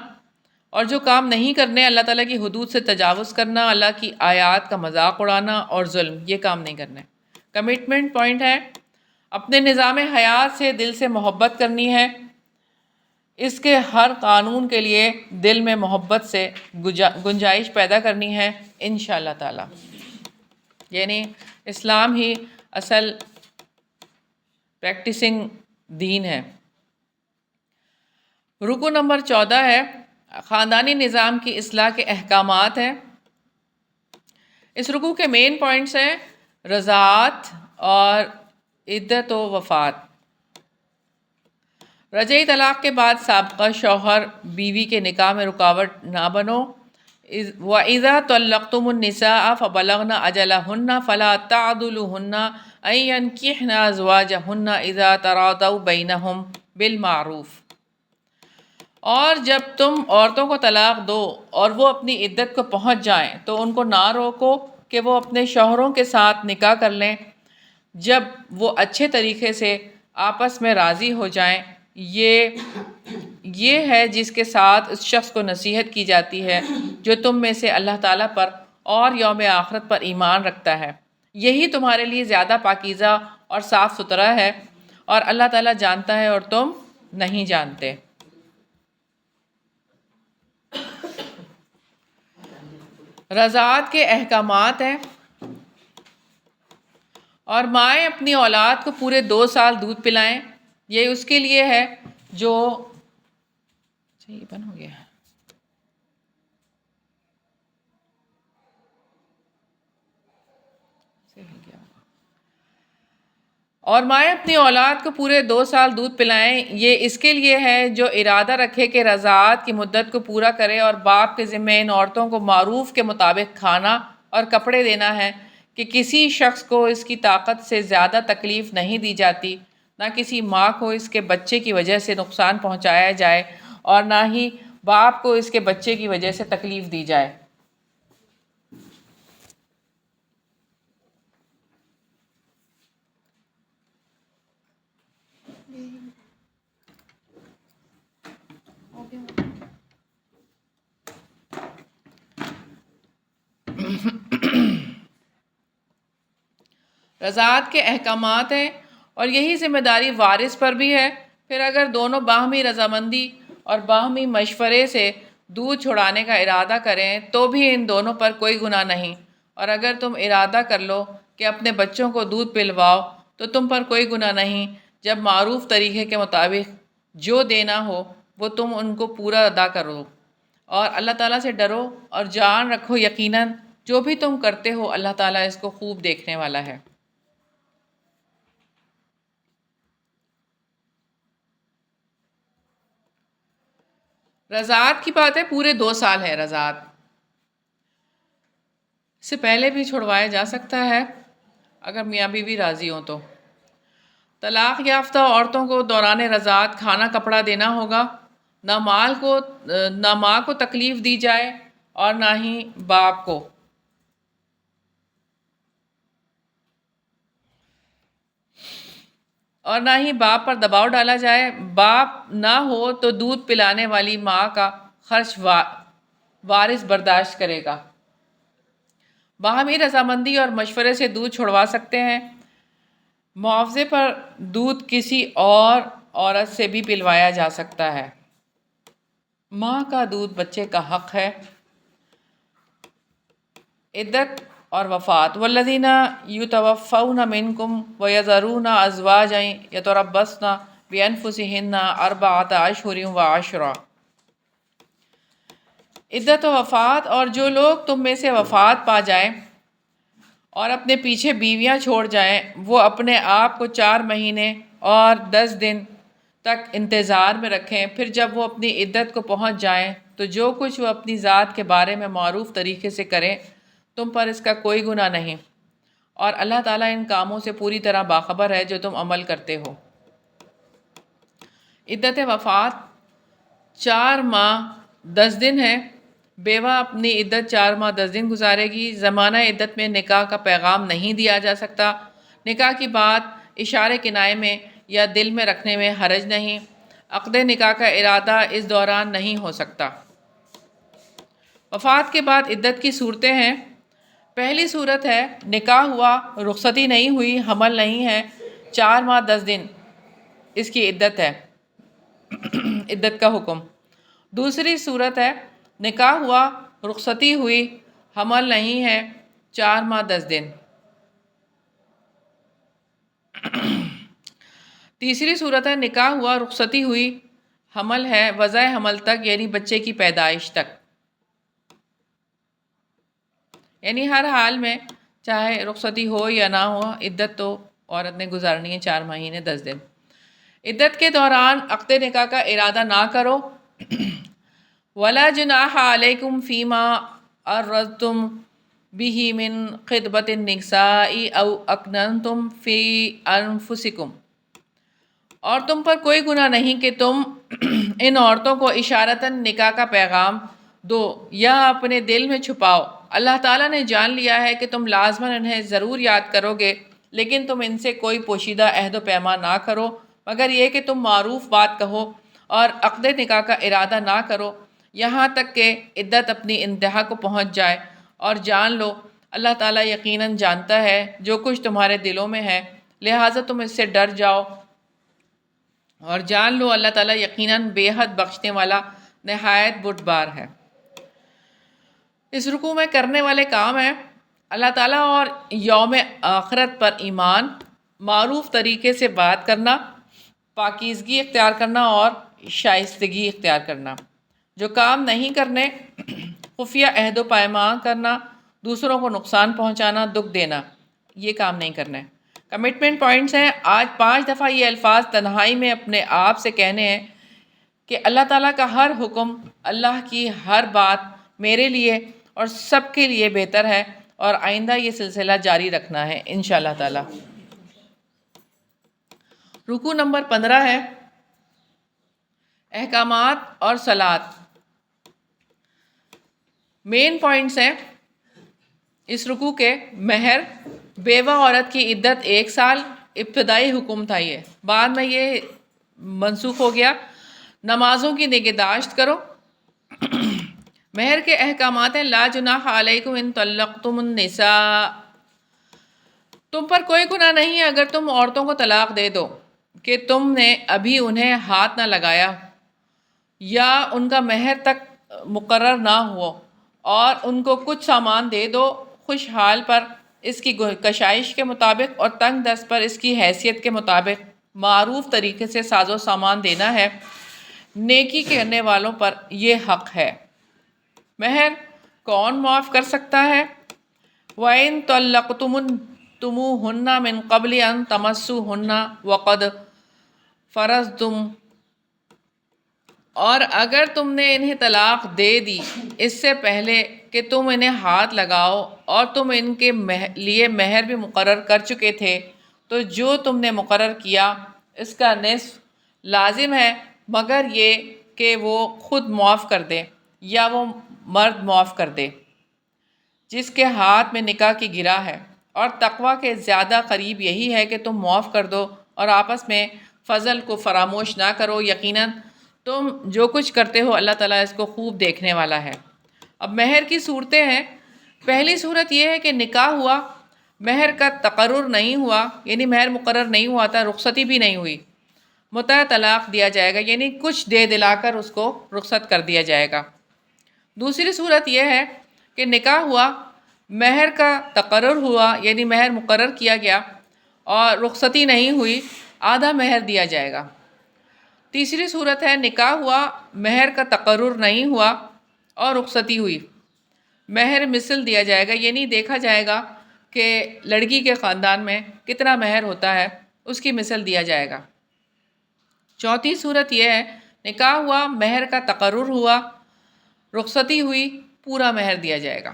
اور جو کام نہیں کرنے اللہ تعالیٰ کی حدود سے تجاوز کرنا، اللہ کی آیات کا مذاق اڑانا اور ظلم، یہ کام نہیں کرنے۔ کمٹمنٹ پوائنٹ ہے، اپنے نظام حیات سے دل سے محبت کرنی ہے، اس کے ہر قانون کے لیے دل میں محبت سے گنجائش پیدا کرنی ہے انشاءاللہ تعالی۔ یعنی اسلام ہی اصل پریکٹسنگ دین ہے۔ رکو نمبر 14 ہے خاندانی نظام کی اصلاح کے احکامات ہیں۔ اس رکوع کے مین پوائنٹس ہیں رضاعت اور عدت و وفات۔ رجعی طلاق کے بعد سابقہ شوہر بیوی کے نکاح میں رکاوٹ نہ بنو۔ وَإِذَا طَلَّقْتُمُ النِّسَاءَ فَبَلَغْنَ أَجَلَهُنَّ فَلَا تَعْضُلُوهُنَّ أَن يَنكِحْنَ أَزْوَاجَهُنَّ إِذَا تَرَاضَوْا بَيْنَهُم بِالْمَعْرُوفِ، اور جب تم عورتوں کو طلاق دو اور وہ اپنی عدت کو پہنچ جائیں تو ان کو نہ روکو کہ وہ اپنے شوہروں کے ساتھ نکاح کر لیں جب وہ اچھے طریقے سے آپس میں راضی ہو جائیں. یہ ہے جس کے ساتھ اس شخص کو نصیحت کی جاتی ہے جو تم میں سے اللہ تعالیٰ پر اور یوم آخرت پر ایمان رکھتا ہے. یہی تمہارے لیے زیادہ پاکیزہ اور صاف ستھرا ہے اور اللہ تعالیٰ جانتا ہے اور تم نہیں جانتے. رضاعت کے احکامات ہیں. اور مائیں اپنی اولاد کو پورے 2 سال دودھ پلائیں. یہ اس کے لیے ہے جو یہ بند ہو گیا. اور مائیں اپنی اولاد کو پورے 2 سال دودھ پلائیں. یہ اس کے لیے ہے جو ارادہ رکھے کہ رضاعت کی مدت کو پورا کرے اور باپ کے ذمہ ان عورتوں کو معروف کے مطابق کھانا اور کپڑے دینا ہے کہ کسی شخص کو اس کی طاقت سے زیادہ تکلیف نہیں دی جاتی، نہ کسی ماں کو اس کے بچے کی وجہ سے نقصان پہنچایا جائے اور نہ ہی باپ کو اس کے بچے کی وجہ سے تکلیف دی جائے. رضاعت کے احکامات ہیں اور یہی ذمہ داری وارث پر بھی ہے. پھر اگر دونوں باہمی رضامندی اور باہمی مشورے سے دودھ چھڑانے کا ارادہ کریں تو بھی ان دونوں پر کوئی گناہ نہیں. اور اگر تم ارادہ کر لو کہ اپنے بچوں کو دودھ پلواؤ تو تم پر کوئی گناہ نہیں جب معروف طریقے کے مطابق جو دینا ہو وہ تم ان کو پورا ادا کرو. اور اللہ تعالیٰ سے ڈرو اور جان رکھو یقیناً جو بھی تم کرتے ہو اللہ تعالیٰ اس کو خوب دیکھنے والا ہے. رضاعت کی بات ہے پورے 2 سال ہے. رضاعت سے پہلے بھی چھڑوایا جا سکتا ہے اگر میاں بیوی راضی ہوں تو. طلاق یافتہ عورتوں کو دوران رضاعت کھانا کپڑا دینا ہوگا. نہ ماں کو تکلیف دی جائے اور نہ ہی باپ کو. اور نہ ہی باپ پر دباؤ ڈالا جائے. باپ نہ ہو تو دودھ پلانے والی ماں کا خرچ وارث برداشت کرے گا. باہمی رضامندی اور مشورے سے دودھ چھڑوا سکتے ہیں. معاوضے پر دودھ کسی اور عورت سے بھی پلوایا جا سکتا ہے. ماں کا دودھ بچے کا حق ہے. عدت اور وفات. والذین یتوفون منکم ویذرون ازواجا یتربصن بانفسہن 4 اشہر وعشرا. عدت و وفات. اور جو لوگ تم میں سے وفات پا جائیں اور اپنے پیچھے بیویاں چھوڑ جائیں وہ اپنے آپ کو 4 مہینے اور 10 دن تک انتظار میں رکھیں. پھر جب وہ اپنی عدت کو پہنچ جائیں تو جو کچھ وہ اپنی ذات کے بارے میں معروف طریقے سے کریں تم پر اس کا کوئی گناہ نہیں. اور اللہ تعالیٰ ان کاموں سے پوری طرح باخبر ہے جو تم عمل کرتے ہو. عدت وفات 4 ماہ 10 دن ہے. بیوہ اپنی عدت 4 ماہ 10 دن گزارے گی. زمانہ عدت میں نکاح کا پیغام نہیں دیا جا سکتا. نکاح کی بات اشارے کنائے میں یا دل میں رکھنے میں حرج نہیں. عقد نکاح کا ارادہ اس دوران نہیں ہو سکتا. وفات کے بعد عدت کی صورتیں ہیں. پہلی صورت ہے نکاح ہوا، رخصتی نہیں ہوئی، حمل نہیں ہے، 4 ماہ 10 دن اس کی عدت ہے. عدت کا حکم. دوسری صورت ہے نکاح ہوا، رخصتی ہوئی، حمل نہیں ہے، 4 ماہ 10 دن. تیسری صورت ہے نکاح ہوا، رخصتی ہوئی، حمل ہے، وضع حمل تک یعنی بچے کی پیدائش تک. یعنی ہر حال میں چاہے رخصتی ہو یا نہ ہو عدت تو عورت نے گزارنی ہے 4 مہینے 10 دن. عدت کے دوران عقد نکاح کا ارادہ نہ کرو. وَلَا جُنَاحَ عَلَيْكُمْ فِيمَا أَرَّدْتُمْ بِهِ مِنْ خِطْبَةِ النِّسَاءِ أَوْ أَكْنَنْتُمْ فِي أَنفُسِكُمْ. اور تم پر کوئی گناہ نہیں کہ تم ان عورتوں کو اشارتاً نکاح کا پیغام دو یا اپنے دل میں چھپاؤ۔ اللہ تعالیٰ نے جان لیا ہے کہ تم لازماً انہیں ضرور یاد کرو گے، لیکن تم ان سے کوئی پوشیدہ عہد و پیمان نہ کرو مگر یہ کہ تم معروف بات کہو اور عقد نکاح کا ارادہ نہ کرو یہاں تک کہ عدت اپنی انتہا کو پہنچ جائے، اور جان لو اللہ تعالیٰ یقیناً جانتا ہے جو کچھ تمہارے دلوں میں ہے، لہٰذا تم اس سے ڈر جاؤ اور جان لو اللہ تعالیٰ یقیناً بے حد بخشنے والا نہایت بردبار ہے۔ اس رکوع میں کرنے والے کام ہیں اللہ تعالیٰ اور یوم آخرت پر ایمان، معروف طریقے سے بات کرنا، پاکیزگی اختیار کرنا اور شائستگی اختیار کرنا۔ جو کام نہیں کرنے، خفیہ عہد و پیمان کرنا، دوسروں کو نقصان پہنچانا، دکھ دینا، یہ کام نہیں کرنا ہے۔ کمٹمنٹ پوائنٹس ہیں۔ آج 5 دفعہ یہ الفاظ تنہائی میں اپنے آپ سے کہنے ہیں کہ اللہ تعالیٰ کا ہر حکم، اللہ کی ہر بات میرے لیے اور سب کے لیے بہتر ہے، اور آئندہ یہ سلسلہ جاری رکھنا ہے انشاءاللہ تعالیٰ۔ رکوع نمبر 15 ہے احکامات اور صلاۃ۔ مین پوائنٹس ہیں اس رکوع کے: مہر، بیوہ عورت کی عدت 1 سال، ابتدائی حکم تھا یہ، بعد میں یہ منسوخ ہو گیا۔ نمازوں کی نگہداشت کرو۔ مہر کے احکامات ہیں: لا جناح علیکم ان طلقتم النساء، تم پر کوئی گناہ نہیں ہے اگر تم عورتوں کو طلاق دے دو کہ تم نے ابھی انہیں ہاتھ نہ لگایا یا ان کا مہر تک مقرر نہ ہو، اور ان کو کچھ سامان دے دو خوشحال پر اس کی کشائش کے مطابق اور تنگ دست پر اس کی حیثیت کے مطابق معروف طریقے سے ساز و سامان دینا ہے، نیکی کرنے والوں پر یہ حق ہے۔ مہر کون معاف کر سکتا ہے؟ وَإِن طَلَّقْتُمُوهُنَّ مِن قَبْلِ أَن تَمَسُّوهُنَّ وَقَدْ فَرَضْتُمْ، اور اگر تم نے انہیں طلاق دے دی اس سے پہلے کہ تم انہیں ہاتھ لگاؤ اور تم ان کے لیے مہر بھی مقرر کر چکے تھے، تو جو تم نے مقرر کیا اس کا نصف لازم ہے، مگر یہ کہ وہ خود معاف کر دے یا وہ مرد معاف کر دے جس کے ہاتھ میں نکاح کی گرہ ہے، اور تقویٰ کے زیادہ قریب یہی ہے کہ تم معاف کر دو اور آپس میں فضل کو فراموش نہ کرو، یقیناً تم جو کچھ کرتے ہو اللہ تعالیٰ اس کو خوب دیکھنے والا ہے۔ اب مہر کی صورتیں ہیں۔ پہلی صورت یہ ہے کہ نکاح ہوا، مہر کا تقرر نہیں ہوا، یعنی مہر مقرر نہیں ہوا تھا، رخصتی بھی نہیں ہوئی، متع طلاق دیا جائے گا، یعنی کچھ دے دلا کر اس کو رخصت کر دیا جائے گا۔ دوسری صورت یہ ہے کہ نکاح ہوا، مہر کا تقرر ہوا، یعنی مہر مقرر کیا گیا اور رخصتی نہیں ہوئی، آدھا مہر دیا جائے گا۔ تیسری صورت ہے نکاح ہوا، مہر کا تقرر نہیں ہوا اور رخصتی ہوئی، مہر مثل دیا جائے گا، یعنی دیکھا جائے گا کہ لڑکی کے خاندان میں کتنا مہر ہوتا ہے، اس کی مثل دیا جائے گا۔ چوتھی صورت یہ ہے نکاح ہوا، مہر کا تقرر ہوا، رخصتی ہوئی، پورا مہر دیا جائے گا۔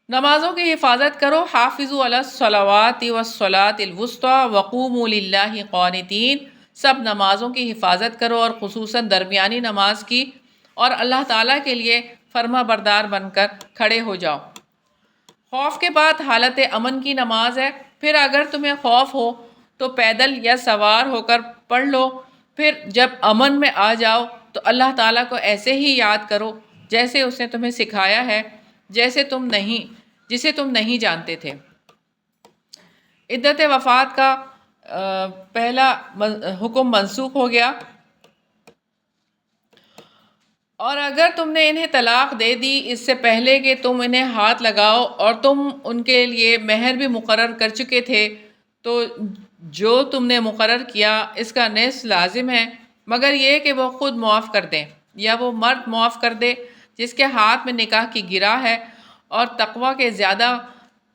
نمازوں کی حفاظت کرو۔ حافظوا علی الصلوات والصلاۃ الوسطی وقوموا للہ قانتین، سب نمازوں کی حفاظت کرو اور خصوصاً درمیانی نماز کی، اور اللہ تعالیٰ کے لیے فرما بردار بن کر کھڑے ہو جاؤ۔ خوف کے بعد حالت امن کی نماز ہے، پھر اگر تمہیں خوف ہو تو پیدل یا سوار ہو کر پڑھ لو، پھر جب امن میں آ جاؤ تو اللہ تعالیٰ کو ایسے ہی یاد کرو جیسے اس نے تمہیں سکھایا ہے، جسے تم نہیں جانتے تھے۔ عدت وفات کا پہلا حکم منسوخ ہو گیا، اور اگر تم نے انہیں طلاق دے دی اس سے پہلے کہ تم انہیں ہاتھ لگاؤ اور تم ان کے لیے مہر بھی مقرر کر چکے تھے، تو جو تم نے مقرر کیا اس کا نصف لازم ہے، مگر یہ کہ وہ خود معاف کر دیں یا وہ مرد معاف کر دے جس کے ہاتھ میں نکاح کی گرہ ہے، اور تقویٰ کے زیادہ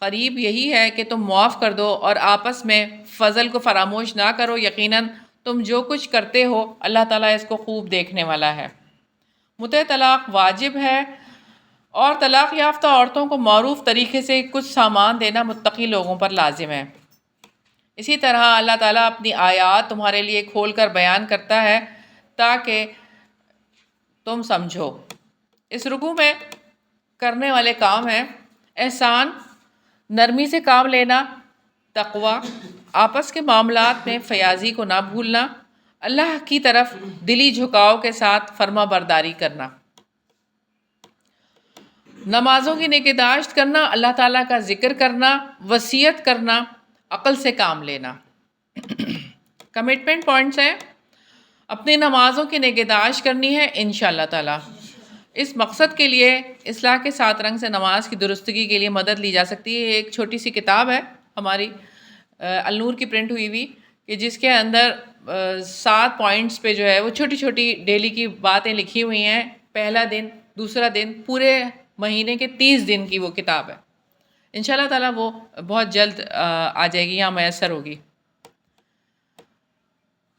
قریب یہی ہے کہ تم معاف کر دو اور آپس میں فضل کو فراموش نہ کرو، یقیناً تم جو کچھ کرتے ہو اللہ تعالیٰ اس کو خوب دیکھنے والا ہے۔ متع طلاق واجب ہے، اور طلاق یافتہ عورتوں کو معروف طریقے سے کچھ سامان دینا متقی لوگوں پر لازم ہے۔ اسی طرح اللہ تعالیٰ اپنی آیات تمہارے لیے کھول کر بیان کرتا ہے تاکہ تم سمجھو۔ اس رکوع میں کرنے والے کام ہیں احسان، نرمی سے کام لینا، تقوی، آپس کے معاملات میں فیاضی کو نہ بھولنا، اللہ کی طرف دلی جھکاؤ کے ساتھ فرما برداری کرنا، نمازوں کی نگہداشت کرنا، اللہ تعالیٰ کا ذکر کرنا، وصیت کرنا، عقل سے کام لینا۔ کمٹمنٹ پوائنٹس ہیں، اپنی نمازوں کی نگہداشت کرنی ہے انشاءاللہ تعالیٰ۔ اس مقصد کے لیے اصلاح کے 7 رنگ سے نماز کی درستگی کے لیے مدد لی جا سکتی ہے۔ ایک چھوٹی سی کتاب ہے ہماری النور کی پرنٹ ہوئی ہوئی، کہ جس کے اندر 7 پوائنٹس پہ جو ہے وہ چھوٹی چھوٹی ڈیلی کی باتیں لکھی ہوئی ہیں، پہلا دن، دوسرا دن، پورے مہینے کے 30 دن کی وہ کتاب ہے۔ انشاءاللہ تعالیٰ وہ بہت جلد آ جائے گی یا میسر ہوگی۔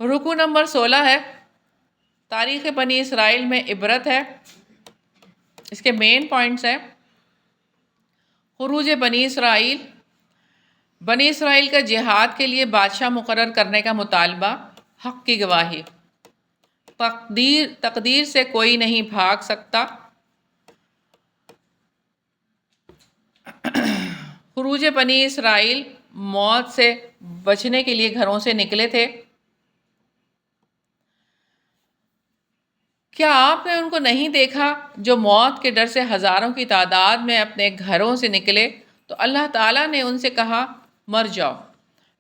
رکوع نمبر 16 ہے، تاریخ بنی اسرائیل میں عبرت ہے۔ اس کے مین پوائنٹس ہیں، خروج بنی اسرائیل، بنی اسرائیل کا جہاد کے لیے بادشاہ مقرر کرنے کا مطالبہ، حق کی گواہی، تقدیر سے کوئی نہیں بھاگ سکتا، خروج بنی اسرائیل موت سے بچنے کے لیے گھروں سے نکلے تھے۔ کیا آپ نے ان کو نہیں دیکھا جو موت کے ڈر سے ہزاروں کی تعداد میں اپنے گھروں سے نکلے تو اللہ تعالیٰ نے ان سے کہا مر جاؤ،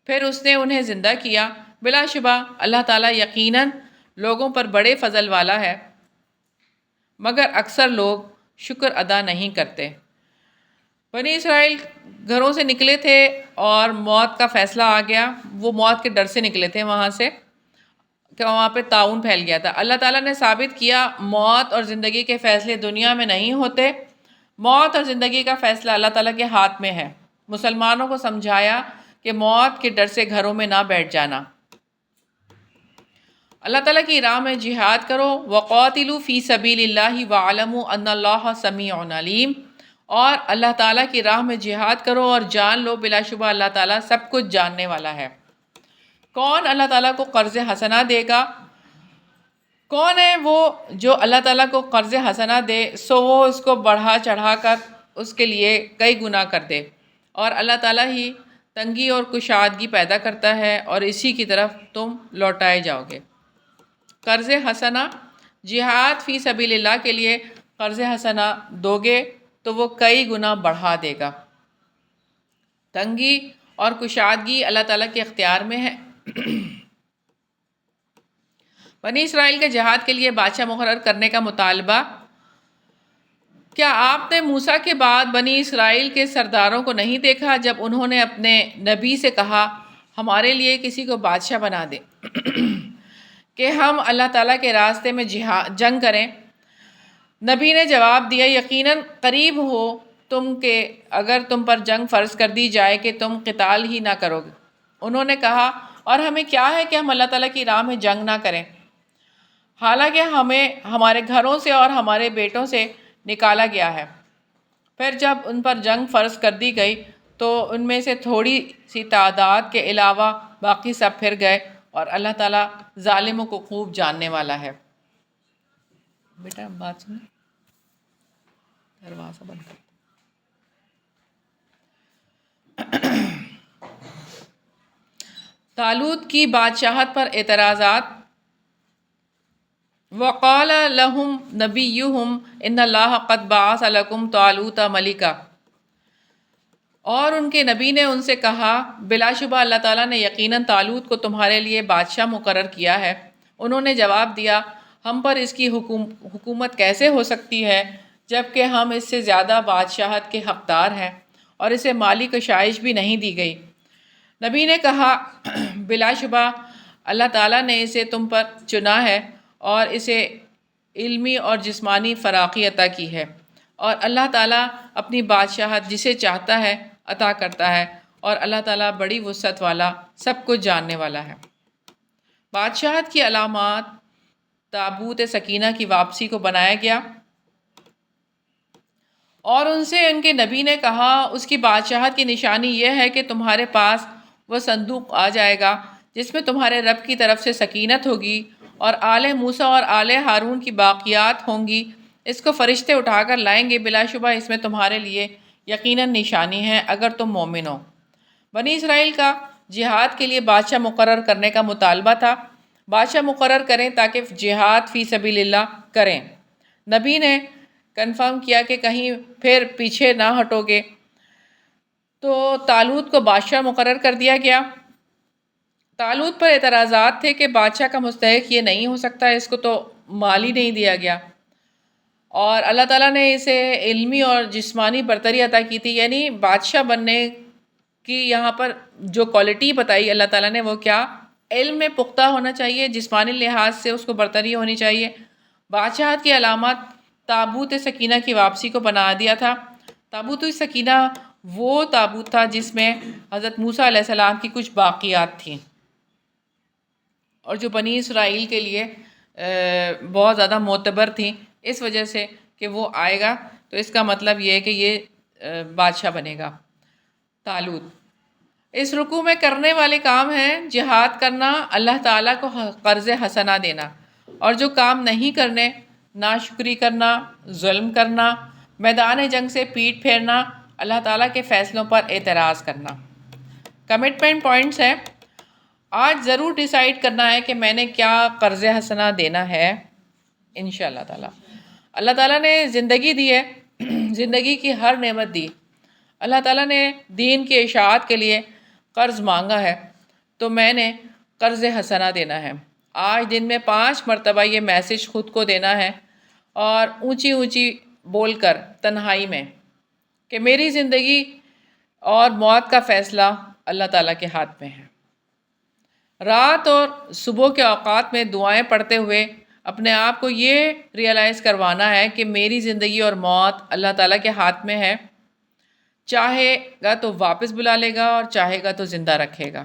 پھر اس نے انہیں زندہ کیا۔ بلا شبہ اللہ تعالیٰ یقیناً لوگوں پر بڑے فضل والا ہے، مگر اکثر لوگ شکر ادا نہیں کرتے۔ بنی اسرائیل گھروں سے نکلے تھے اور موت کا فیصلہ آ گیا، وہ موت کے ڈر سے نکلے تھے وہاں سے کہ وہاں پہ طاعون پھیل گیا تھا۔ اللہ تعالیٰ نے ثابت کیا موت اور زندگی کے فیصلے دنیا میں نہیں ہوتے، موت اور زندگی کا فیصلہ اللہ تعالیٰ کے ہاتھ میں ہے۔ مسلمانوں کو سمجھایا کہ موت کے ڈر سے گھروں میں نہ بیٹھ جانا، اللہ تعالیٰ کی راہ میں جہاد کرو، وَقَاتِلُوا فِي سَبِيلِ اللَّهِ وَاعْلَمُوا أَنَّ اللَّهَ سَمِيعٌ عَلِيمٌ، اور اللہ تعالیٰ کی راہ میں جہاد کرو اور جان لو بلا شبہ اللہ تعالیٰ سب کچھ جاننے والا ہے۔ کون اللہ تعالیٰ کو قرض حسنہ دے گا؟ کون ہے وہ جو اللہ تعالیٰ کو قرض حسنہ دے سو وہ اس کو بڑھا چڑھا کر اس کے لیے کئی گنا کر دے، اور اللہ تعالیٰ ہی تنگی اور کشادگی پیدا کرتا ہے اور اسی کی طرف تم لوٹائے جاؤ گے۔ قرض حسنہ، جہاد فی سبیل اللہ کے لیے قرض حسنہ دو گے تو وہ کئی گنا بڑھا دے گا۔ تنگی اور کشادگی اللہ تعالیٰ کے اختیار میں ہے۔ بنی اسرائیل کے جہاد کے لیے بادشاہ مقرر کرنے کا مطالبہ، کیا آپ نے موسیٰ کے بعد بنی اسرائیل کے سرداروں کو نہیں دیکھا جب انہوں نے اپنے نبی سے کہا ہمارے لیے کسی کو بادشاہ بنا دے کہ ہم اللہ تعالیٰ کے راستے میں جنگ کریں؟ نبی نے جواب دیا یقیناً قریب ہو تم کہ اگر تم پر جنگ فرض کر دی جائے کہ تم قتال ہی نہ کرو گے۔ انہوں نے کہا اور ہمیں کیا ہے کہ ہم اللہ تعالیٰ کی راہ میں جنگ نہ کریں، حالانکہ ہمیں ہمارے گھروں سے اور ہمارے بیٹوں سے نکالا گیا ہے۔ پھر جب ان پر جنگ فرض کر دی گئی تو ان میں سے تھوڑی سی تعداد کے علاوہ باقی سب پھر گئے، اور اللہ تعالیٰ ظالموں کو خوب جاننے والا ہے۔ بیٹا بات سنیں، دروازہ بند کر۔ طالوت کی بادشاہت پر اعتراضات، وقال لهم نبیہم ان اللہ قد بعث لکم طالوت ملکا، اور ان کے نبی نے ان سے کہا بلا شبہ اللہ تعالیٰ نے یقیناً طالوت کو تمہارے لیے بادشاہ مقرر کیا ہے۔ انہوں نے جواب دیا ہم پر اس کی حکومت کیسے ہو سکتی ہے جبکہ ہم اس سے زیادہ بادشاہت کے حقدار ہیں، اور اسے مالی کشائش بھی نہیں دی گئی۔ نبی نے کہا بلا شبہ اللہ تعالیٰ نے اسے تم پر چنا ہے اور اسے علمی اور جسمانی فراخی عطا کی ہے، اور اللہ تعالیٰ اپنی بادشاہت جسے چاہتا ہے عطا کرتا ہے، اور اللہ تعالیٰ بڑی وسعت والا سب کچھ جاننے والا ہے۔ بادشاہت کی علامات، تابوت سکینہ کی واپسی کو بنایا گیا، اور ان سے ان کے نبی نے کہا اس کی بادشاہت کی نشانی یہ ہے کہ تمہارے پاس وہ صندوق آ جائے گا جس میں تمہارے رب کی طرف سے سکینت ہوگی اور آل موسیٰ اور آل ہارون کی باقیات ہوں گی، اس کو فرشتے اٹھا کر لائیں گے، بلا شبہ اس میں تمہارے لیے یقیناً نشانی ہے اگر تم مومن ہو۔ بنی اسرائیل کا جہاد کے لیے بادشاہ مقرر کرنے کا مطالبہ تھا، بادشاہ مقرر کریں تاکہ جہاد فی سبیل اللہ کریں۔ نبی نے کنفرم کیا کہ کہیں پھر پیچھے نہ ہٹو گے، تو طالوت کو بادشاہ مقرر کر دیا گیا۔ طالوت پر اعتراضات تھے کہ بادشاہ کا مستحق یہ نہیں ہو سکتا، اس کو تو مال ہی نہیں دیا گیا، اور اللہ تعالیٰ نے اسے علمی اور جسمانی برتری عطا کی تھی، یعنی بادشاہ بننے کی یہاں پر جو کوالٹی بتائی اللہ تعالیٰ نے وہ کیا، علم میں پختہ ہونا چاہیے، جسمانی لحاظ سے اس کو برتری ہونی چاہیے۔ بادشاہت کی علامات تابوت سکینہ کی واپسی کو بنا دیا تھا۔ تابوت سکینہ وہ تابوت تھا جس میں حضرت موسیٰ علیہ السلام کی کچھ باقیات تھیں، اور جو بنی اسرائیل کے لیے بہت زیادہ معتبر تھیں، اس وجہ سے کہ وہ آئے گا، تو اس کا مطلب یہ ہے کہ یہ بادشاہ بنے گا طالوت۔ اس رکوع میں کرنے والے کام ہیں جہاد کرنا، اللہ تعالیٰ کو قرض حسنہ دینا، اور جو کام نہیں کرنے، ناشکری کرنا، ظلم کرنا، میدان جنگ سے پیٹ پھیرنا، اللہ تعالیٰ کے فیصلوں پر اعتراض کرنا۔ کمٹمنٹ پوائنٹس ہیں، آج ضرور ڈیسائیڈ کرنا ہے کہ میں نے کیا قرض حسنہ دینا ہے انشاءاللہ تعالیٰ۔ اللہ تعالیٰ نے زندگی دی ہے، زندگی کی ہر نعمت دی، اللہ تعالیٰ نے دین کی اشاعت کے لیے قرض مانگا ہے، تو میں نے قرض حسنہ دینا ہے۔ آج دن میں 5 مرتبہ یہ میسج خود کو دینا ہے، اور اونچی اونچی بول کر تنہائی میں، کہ میری زندگی اور موت کا فیصلہ اللہ تعالیٰ کے ہاتھ میں ہے۔ رات اور صبح کے اوقات میں دعائیں پڑھتے ہوئے اپنے آپ کو یہ ریئلائز کروانا ہے کہ میری زندگی اور موت اللہ تعالیٰ کے ہاتھ میں ہے، چاہے گا تو واپس بلا لے گا اور چاہے گا تو زندہ رکھے گا۔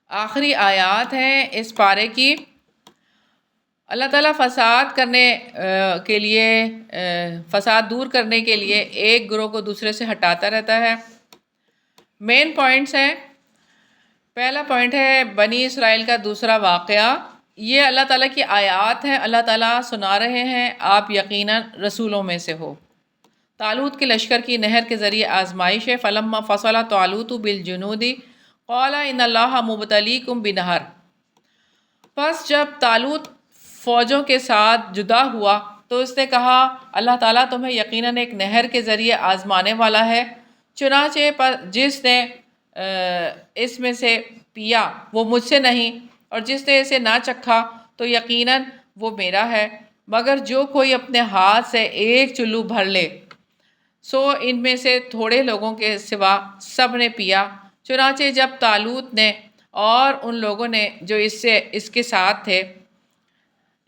آخری آیات ہیں اس پارے کی۔ اللہ تعالیٰ فساد کرنے کے لیے، فساد دور کرنے کے لیے ایک گروہ کو دوسرے سے ہٹاتا رہتا ہے۔ مین پوائنٹس ہیں، پہلا پوائنٹ ہے بنی اسرائیل کا دوسرا واقعہ، یہ اللہ تعالیٰ کی آیات ہیں، اللہ تعالیٰ سنا رہے ہیں، آپ یقیناً رسولوں میں سے ہو۔ طالوت کے لشکر کی نہر کے ذریعے آزمائش ہے۔ فلما فصل طالوت بالجنود قال ان اللہ مبتلیکم بنہر۔ پس جب طالوت فوجوں کے ساتھ جدا ہوا تو اس نے کہا اللہ تعالیٰ تمہیں یقیناً ایک نہر کے ذریعے آزمانے والا ہے، چنانچہ جس نے اس میں سے پیا وہ مجھ سے نہیں، اور جس نے اسے نہ چکھا تو یقیناً وہ میرا ہے، مگر جو کوئی اپنے ہاتھ سے ایک چلو بھر لے، سو ان میں سے تھوڑے لوگوں کے سوا سب نے پیا۔ چنانچہ جب طالوت نے اور ان لوگوں نے جو اس کے ساتھ تھے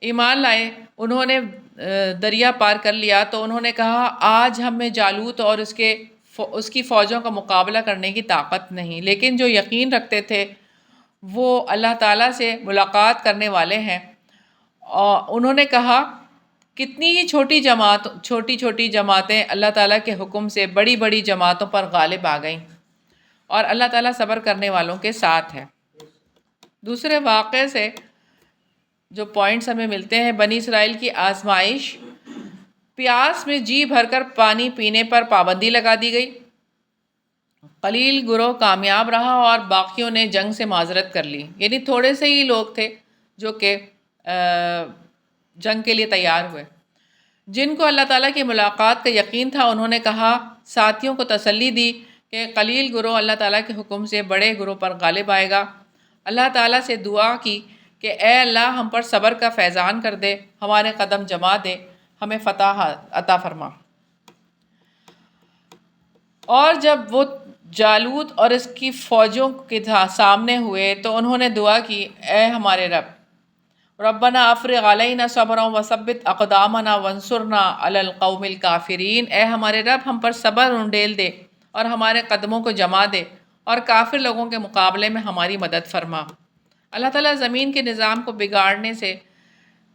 ایمان لائے، انہوں نے دریا پار کر لیا، تو انہوں نے کہا آج ہم میں جالوت اور اس کی فوجوں کا مقابلہ کرنے کی طاقت نہیں، لیکن جو یقین رکھتے تھے وہ اللہ تعالیٰ سے ملاقات کرنے والے ہیں، اور انہوں نے کہا کتنی ہی چھوٹی چھوٹی جماعتیں اللہ تعالیٰ کے حکم سے بڑی بڑی جماعتوں پر غالب آ گئیں، اور اللہ تعالیٰ صبر کرنے والوں کے ساتھ ہے۔ دوسرے واقعے سے جو پوائنٹس ہمیں ملتے ہیں، بنی اسرائیل کی آزمائش، پیاس میں جی بھر کر پانی پینے پر پابندی لگا دی گئی، قلیل گروہ کامیاب رہا اور باقیوں نے جنگ سے معذرت کر لی، یعنی تھوڑے سے ہی لوگ تھے جو کہ جنگ کے لیے تیار ہوئے۔ جن کو اللہ تعالیٰ کی ملاقات کا یقین تھا انہوں نے کہا، ساتھیوں کو تسلی دی کہ قلیل گروہ اللہ تعالیٰ کے حکم سے بڑے گروہ پر غالب آئے گا۔ اللہ تعالیٰ سے دعا کی کہ اے اللہ ہم پر صبر کا فیضان کر دے، ہمارے قدم جما دے، ہمیں فتح عطا فرما۔ اور جب وہ جالوت اور اس کی فوجوں کے سامنے ہوئے تو انہوں نے دعا کی، اے ہمارے ربنا افرغ علینا صبرا وثبت اقدامنا وانصرنا علی القوم الکافرین، اے ہمارے رب ہم پر صبر انڈیل دے اور ہمارے قدموں کو جما دے اور کافر لوگوں کے مقابلے میں ہماری مدد فرما۔ اللہ تعالیٰ زمین کے نظام کو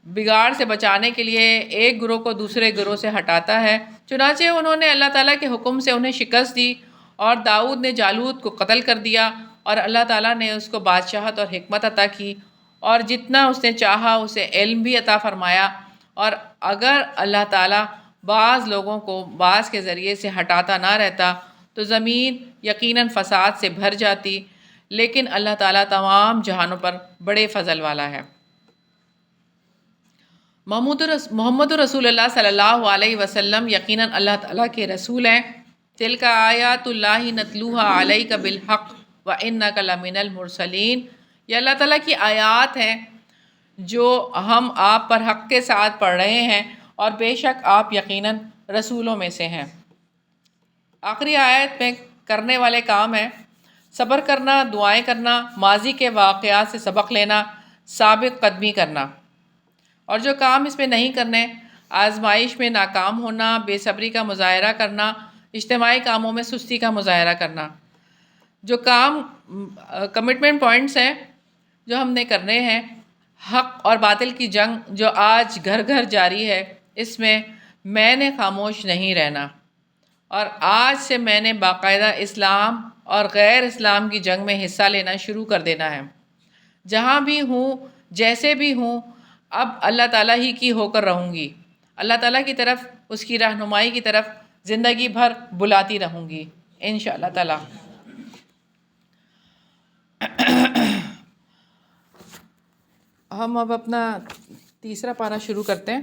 بگاڑ سے بچانے کے لیے ایک گروہ کو دوسرے گروہ سے ہٹاتا ہے، چنانچہ انہوں نے اللہ تعالیٰ کے حکم سے انہیں شکست دی اور داؤد نے جالوت کو قتل کر دیا اور اللہ تعالیٰ نے اس کو بادشاہت اور حکمت عطا کی، اور جتنا اس نے چاہا اسے علم بھی عطا فرمایا۔ اور اگر اللہ تعالیٰ بعض لوگوں کو بعض کے ذریعے سے ہٹاتا نہ رہتا تو زمین یقیناً فساد سے بھر جاتی، لیکن اللہ تعالیٰ تمام جہانوں پر بڑے فضل والا ہے۔ محمد رسول اللہ صلی اللہ علیہ وسلم یقیناً اللہ تعالیٰ کے رسول ہیں۔ تلک آیات اللہ نتلوها علیک بالحق وانک لمن المرسلین، یہ اللہ تعالیٰ کی آیات ہیں جو ہم آپ پر حق کے ساتھ پڑھ رہے ہیں، اور بے شک آپ یقیناً رسولوں میں سے ہیں۔ آخری آیت میں کرنے والے کام ہیں صبر کرنا، دعائیں کرنا، ماضی کے واقعات سے سبق لینا، ثابت قدمی کرنا، اور جو کام اس میں نہیں کرنے، آزمائش میں ناکام ہونا، بے صبری کا مظاہرہ کرنا، اجتماعی کاموں میں سستی کا مظاہرہ کرنا۔ جو کام کمٹمنٹ پوائنٹس ہیں جو ہم نے کرنے ہیں، حق اور باطل کی جنگ جو آج گھر گھر جاری ہے، اس میں نے خاموش نہیں رہنا، اور آج سے میں نے باقاعدہ اسلام اور غیر اسلام کی جنگ میں حصہ لینا شروع کر دینا ہے۔ جہاں بھی ہوں، جیسے بھی ہوں، اب اللہ تعالیٰ ہی کی ہو کر رہوں گی، اللہ تعالیٰ کی طرف، اس کی رہنمائی کی طرف زندگی بھر بلاتی رہوں گی انشاءاللہ تعالیٰ۔ ہم اب اپنا تیسرا پارہ شروع کرتے ہیں۔